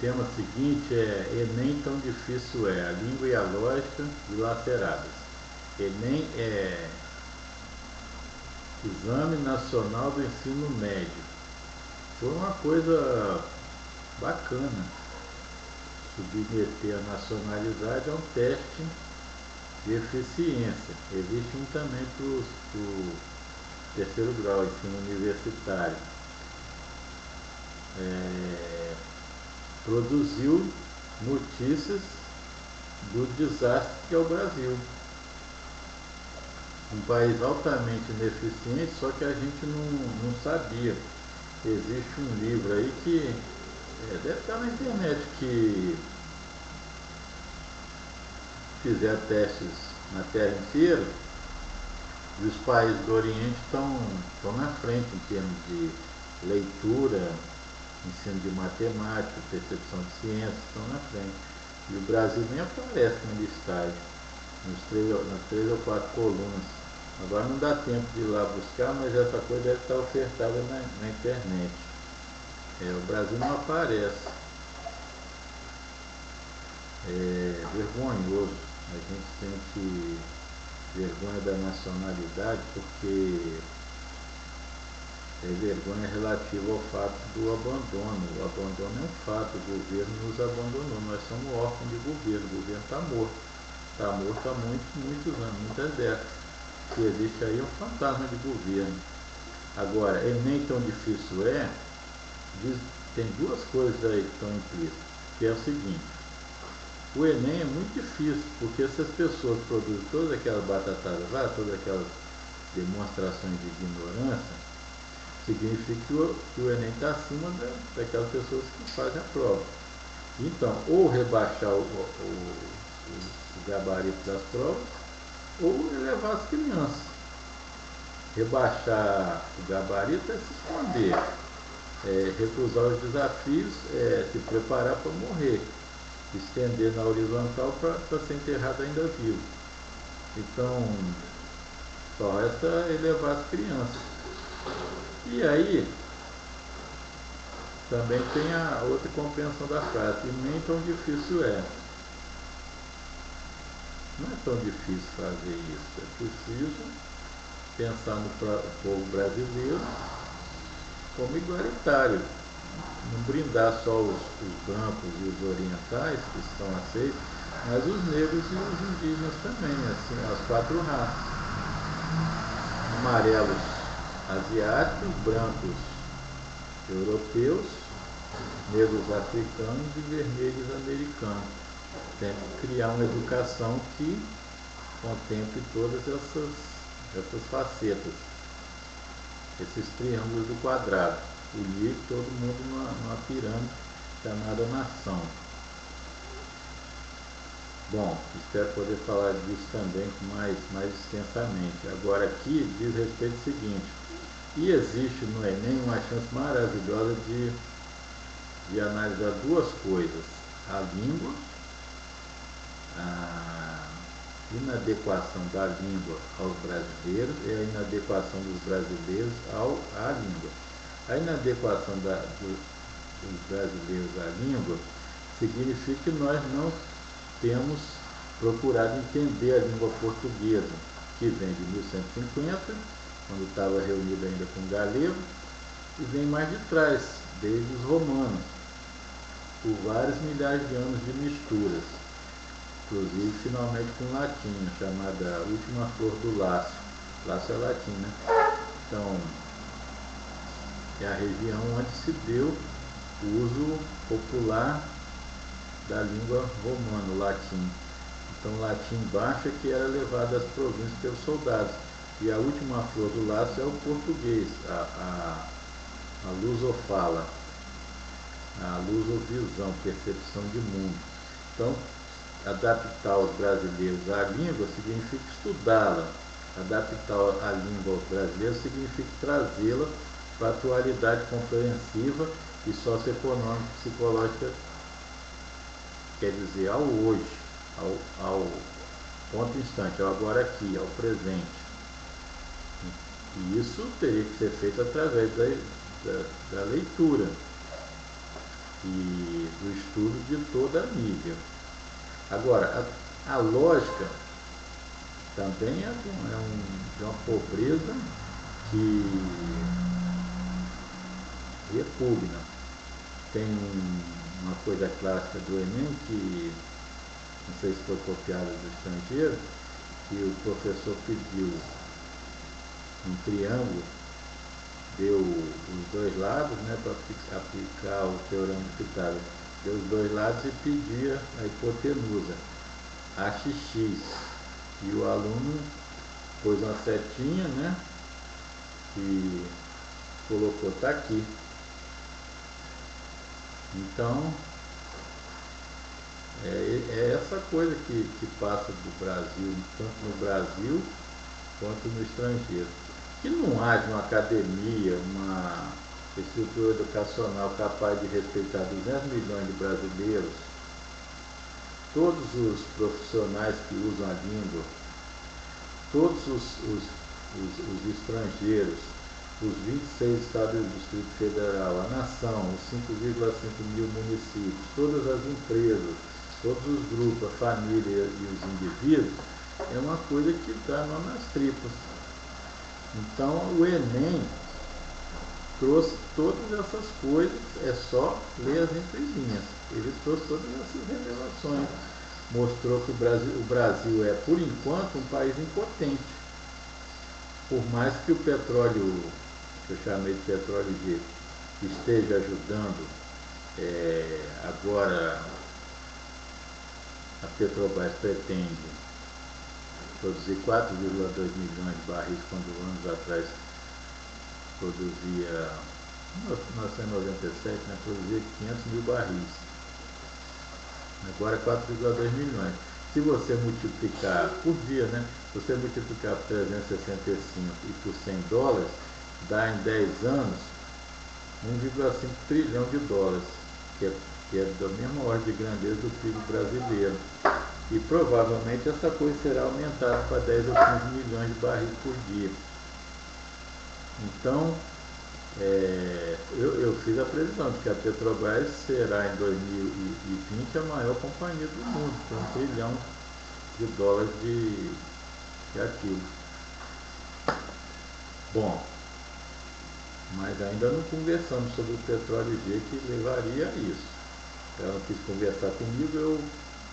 tema seguinte é Enem tão difícil é, a língua e a lógica dilaceradas. Enem é Exame Nacional do Ensino Médio. Foi uma coisa bacana submeter a nacionalidade a um teste de eficiência. Existe um também para o terceiro grau, ensino universitário. Produziu notícias do desastre que é o Brasil. Um país altamente ineficiente, só que a gente não sabia. Existe um livro aí que deve estar na internet, que fizer testes na Terra inteira, e os países do Oriente estão na frente em termos de leitura, ensino de matemática, percepção de ciências, estão na frente. E o Brasil nem aparece na listagem, nas 3 ou 4 colunas. Agora não dá tempo de ir lá buscar, mas essa coisa deve estar ofertada na internet. O Brasil não aparece. É vergonhoso. A gente sente vergonha da nacionalidade porque é vergonha relativa ao fato do abandono. O abandono é um fato, o governo nos abandonou, nós somos órfãos de governo, o governo está morto. Está morto há muitos anos, muitas décadas. Que existe aí um fantasma de governo. Agora, Enem tão difícil tem duas coisas aí que estão implícitas, que é o seguinte: o Enem é muito difícil, porque se as pessoas produzem todas aquelas batatadas lá, todas aquelas demonstrações de ignorância, significa que o Enem está acima daquelas pessoas que fazem a prova. Então, ou rebaixar o gabarito das provas, ou elevar as crianças. Rebaixar o gabarito é se esconder, recusar os desafios, se preparar para morrer, estender na horizontal para ser enterrado ainda vivo. Então, só resta elevar as crianças. E aí, também tem a outra compreensão da frase: e nem tão difícil é. Não é tão difícil fazer isso, é preciso pensar no povo brasileiro como igualitário, não brindar só os brancos e os orientais, que estão aceitos, mas os negros e os indígenas também, assim, as 4 raças: amarelos asiáticos, brancos europeus, negros africanos e vermelhos americanos. Tem que criar uma educação que contemple todas essas facetas, esses triângulos do quadrado, unir todo mundo numa pirâmide chamada nação. Bom, espero poder falar disso também mais extensamente. Agora aqui diz respeito ao seguinte: e existe no Enem uma chance maravilhosa de analisar duas coisas: a língua, a inadequação da língua aos brasileiros e a inadequação dos brasileiros à língua. A inadequação dos brasileiros à língua significa que nós não temos procurado entender a língua portuguesa, que vem de 1150, quando estava reunido ainda com Galego, e vem mais de trás, desde os romanos, por vários milhares de anos de misturas, inclusive finalmente com latim, chamada última flor do laço. Laço é latim, né? Então, é a região onde se deu o uso popular da língua romana, o latim. Então, o latim baixo é que era levado às províncias pelos soldados. E a última flor do laço é o português, a lusofala, a lusovisão, percepção de mundo. Então, adaptar os brasileiros à língua significa estudá-la. Adaptar a língua aos brasileiros significa trazê-la para a atualidade comprehensiva e socioeconômica, psicológica, quer dizer, ao hoje, ao ponto instante, ao agora aqui, ao presente. E isso teria que ser feito através da leitura. e do estudo de toda a mídia. Agora, a lógica também é uma pobreza que repugna. Tem uma coisa clássica do Enem que, não sei se foi copiada do estrangeiro, que o professor pediu um triângulo, deu os dois lados, né, para aplicar o teorema de Pitágoras, deu os dois lados e pedia a hipotenusa, AXX, e o aluno pôs uma setinha, né, e colocou, está aqui. Então, é essa coisa que passa do Brasil, tanto no Brasil quanto no estrangeiro. Que não haja uma academia, uma estrutura educacional capaz de respeitar 200 milhões de brasileiros, todos os profissionais que usam a língua, todos os estrangeiros, os 26 estados do Distrito Federal, a nação, os 5,5 mil municípios, todas as empresas, todos os grupos, a família e os indivíduos, é uma coisa que dá nó nas tripas. Então o Enem trouxe todas essas coisas, é só ler as entrelinhas. Ele trouxe todas essas revelações. Mostrou que o Brasil é, por enquanto, um país impotente. Por mais que o petróleo, que eu chamei de petróleo G, esteja ajudando, agora a Petrobras pretende produzir 4,2 milhões de barris, quando anos atrás produzia, em 1997, né, produzia 500 mil barris. Agora 4,2 milhões. Se você multiplicar por dia, né, se você multiplicar por 365 e por 100 dólares, dá em 10 anos 1,5 trilhão de dólares, que é da mesma ordem de grandeza do PIB brasileiro. E provavelmente essa coisa será aumentada para 10 ou 15 milhões de barris por dia. Então, eu fiz a previsão de que a Petrobras será em 2020 a maior companhia do mundo, com 1 trilhão de dólares de ativos. Bom, mas ainda não conversamos sobre o petróleo G que levaria a isso. Ela não quis conversar comigo, eu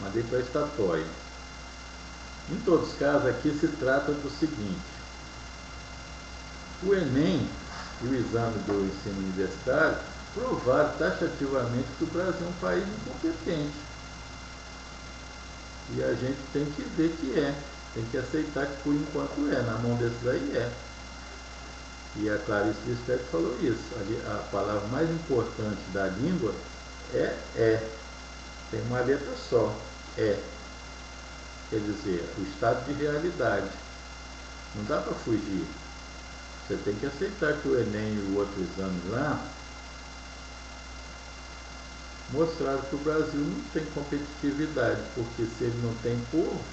mandei para a estatória. Em todos os casos, aqui se trata do seguinte: o Enem e o exame do ensino universitário provaram taxativamente que o Brasil é um país incompetente. E a gente tem que ver que tem que aceitar que por enquanto na mão desses aí é. E a Clarice Lispector falou isso. A palavra mais importante da língua é. Tem uma letra só, quer dizer, o estado de realidade. Não dá para fugir. Você tem que aceitar que o Enem e o outro exame lá mostraram que o Brasil não tem competitividade, porque se ele não tem povo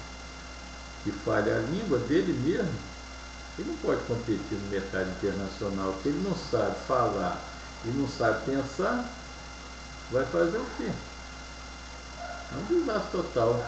que fale a língua dele mesmo, ele não pode competir no mercado internacional, porque ele não sabe falar e não sabe pensar, vai fazer o quê? É um desastre total.